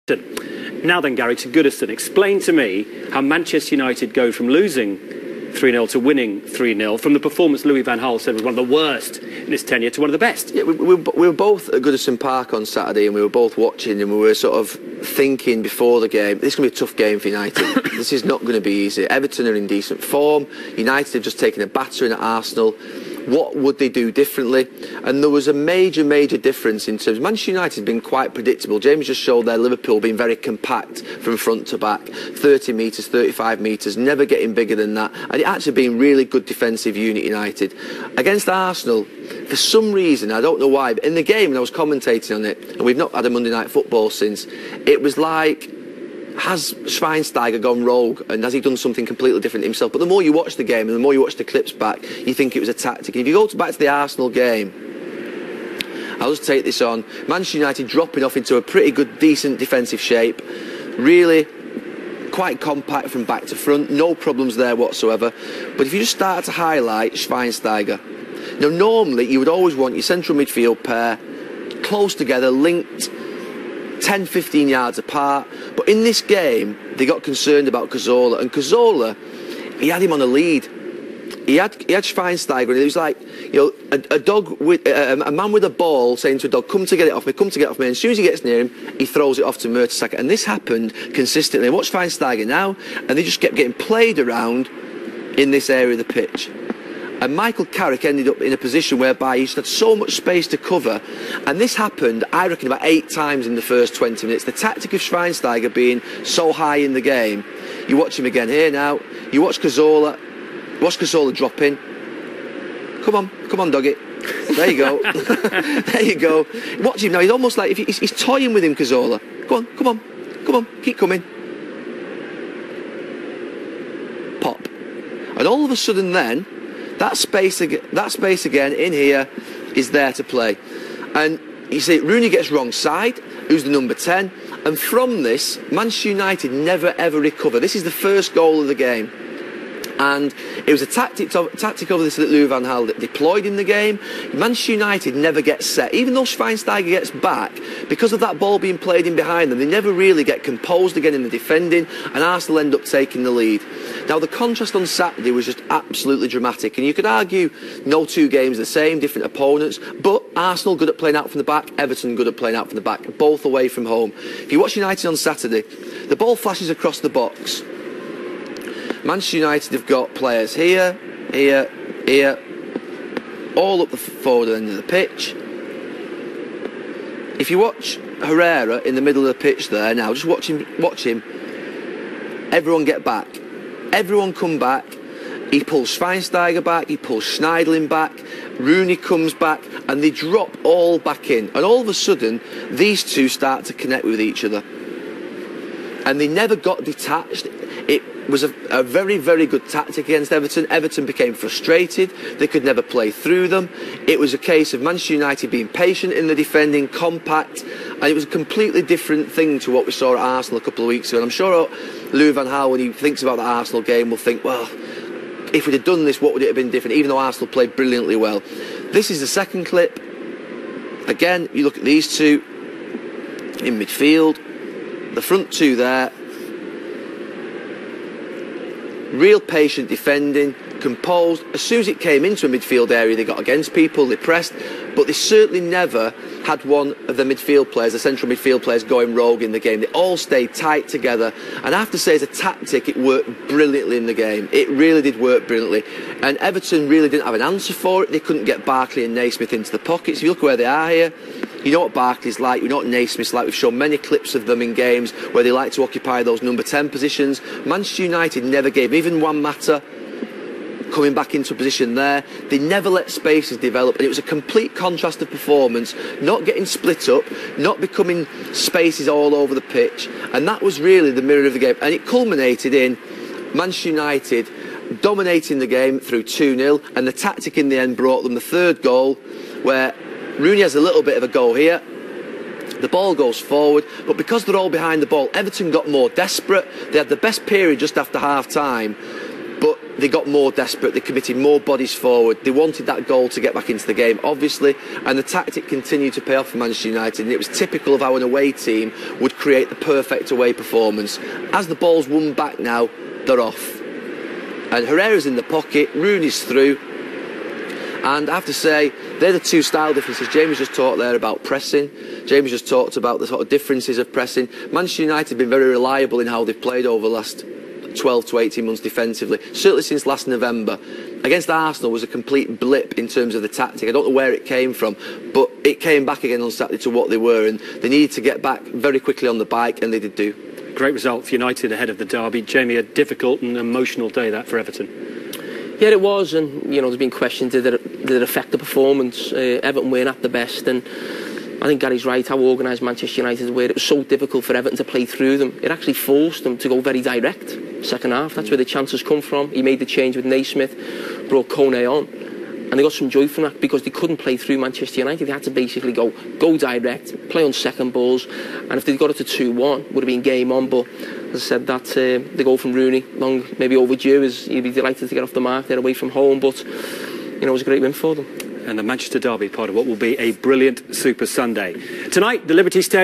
Now then, Gary, to Goodison, explain to me how Manchester United go from losing 3-0 to winning 3-0 from the performance Louis van Gaal said was one of the worst in his tenure to one of the best. Yeah, we were both at Goodison Park on Saturday and we were both watching and we were sort of thinking before the game, this is going to be a tough game for United. This is not going to be easy. Everton are in decent form. United have just taken a battering at Arsenal. What would they do differently? And there was a major difference in terms. Manchester United has been quite predictable. James just showed there Liverpool being very compact from front to back, 30 metres, 35 metres, never getting bigger than that. And it actually been really good defensive unit United. Against Arsenal, for some reason, I don't know why, but in the game, and I was commentating on it, and we've not had a Monday Night Football since, it was like, has Schweinsteiger gone rogue and has he done something completely different himself? But the more you watch the game and the more you watch the clips back, you think it was a tactic. And if you go back to the Arsenal game, I'll just take this on. Manchester United dropping off into a pretty good, decent defensive shape. Really quite compact from back to front. No problems there whatsoever. But if you just start to highlight Schweinsteiger. Now, normally you would always want your central midfield pair close together, linked, 10-15 yards apart, but in this game they got concerned about Cazorla, and Cazorla, he had him on a lead. He had Schweinsteiger, and it was like, you know, a dog with a man with a ball saying to a dog, "Come to get it off me, come to get it off me." And as soon as he gets near him, he throws it off to Mertesacker, and this happened consistently. Watch Schweinsteiger now, and they just kept getting played around in this area of the pitch. And Michael Carrick ended up in a position whereby he just had so much space to cover. And this happened, I reckon, about 8 times in the first 20 minutes. The tactic of Schweinsteiger being so high in the game. You watch him again here now. You watch Cazorla. Watch Cazorla drop in. Come on, doggy. There you go. There you go. Watch him now. He's almost like, he's toying with him, Cazorla. Come on. Keep coming. Pop. And all of a sudden then, that space again in here is there to play. And you see, Rooney gets wrong side, who's the number 10. And from this, Manchester United never ever recover. This is the first goal of the game. And it was a tactic over this that Louis van Gaal deployed in the game. Manchester United never gets set. Even though Schweinsteiger gets back, because of that ball being played in behind them, they never really get composed again in the defending, and Arsenal end up taking the lead. Now, the contrast on Saturday was just absolutely dramatic, and you could argue no two games are the same, different opponents, but Arsenal good at playing out from the back, Everton good at playing out from the back, both away from home. If you watch United on Saturday, the ball flashes across the box. Manchester United have got players here, all up the forward end of the pitch. If you watch Herrera in the middle of the pitch there now, just watch him. Everyone get back. Everyone come back. He pulls Schweinsteiger back, he pulls Schneiderlin back, Rooney comes back, and they drop all back in. And all of a sudden, these two start to connect with each other. And they never got detached. It was a very good tactic against Everton. Everton became frustrated. They could never play through them. It was a case of Manchester United being patient in the defending, compact, and it was a completely different thing to what we saw at Arsenal a couple of weeks ago. And I'm sure Louis van Gaal, when he thinks about the Arsenal game, will think, well, if we'd have done this, what would it have been different, even though Arsenal played brilliantly well. This is the second clip. Again, you look at these two in midfield. The front two there. Real patient defending, composed. As soon as it came into a midfield area, they got against people, they pressed, but they certainly never had one of the midfield players, the central midfield players, going rogue in the game. They all stayed tight together, and I have to say, as a tactic, it worked brilliantly in the game. It really did work brilliantly, and Everton really didn't have an answer for it. They couldn't get Barkley and Naismith into the pockets. If you look where they are here, you know what Barkley's like, you know what Naismith's like. We've shown many clips of them in games where they like to occupy those number 10 positions. Manchester United never gave, even Juan Mata coming back into a position there. They never let spaces develop, and it was a complete contrast of performance, not getting split up, not becoming spaces all over the pitch, and that was really the mirror of the game. And it culminated in Manchester United dominating the game through 2-0, and the tactic in the end brought them the third goal, where Rooney has a little bit of a go here. The ball goes forward, but because they're all behind the ball, Everton got more desperate. They had the best period just after half-time. but they got more desperate, they committed more bodies forward, they wanted that goal to get back into the game, obviously, and the tactic continued to pay off for Manchester United, and it was typical of how an away team would create the perfect away performance. As the ball's won back now, they're off. And Herrera's in the pocket, Rooney's through, and I have to say, they're the two style differences. Jamie's just talked there about pressing. Jamie's just talked about the sort of differences of pressing. Manchester United have been very reliable in how they've played over the last 12 to 18 months defensively, certainly since last November. Against Arsenal was a complete blip in terms of the tactic. I don't know where it came from, but it came back again on Saturday to what they were, and they needed to get back very quickly on the bike, and they did do. Great result for United ahead of the derby. Jamie, a difficult and emotional day that for Everton. Yeah, it was, and there's been questions, did it affect the performance? Everton weren't at the best, and I think Gary's right, how organised Manchester United were. It was so difficult for Everton to play through them. It actually forced them to go very direct second half. That's where the chances come from. He made the change with Naismith, brought Kone on, and they got some joy from that because they couldn't play through Manchester United. They had to basically go direct, play on second balls, and if they'd got it to 2-1, would have been game on. But as I said, that the goal from Rooney, long maybe overdue, he'd be delighted to get off the mark there away from home, but it was a great win for them. And the Manchester derby, part of what will be a brilliant Super Sunday. Tonight, the Liberty Stadium.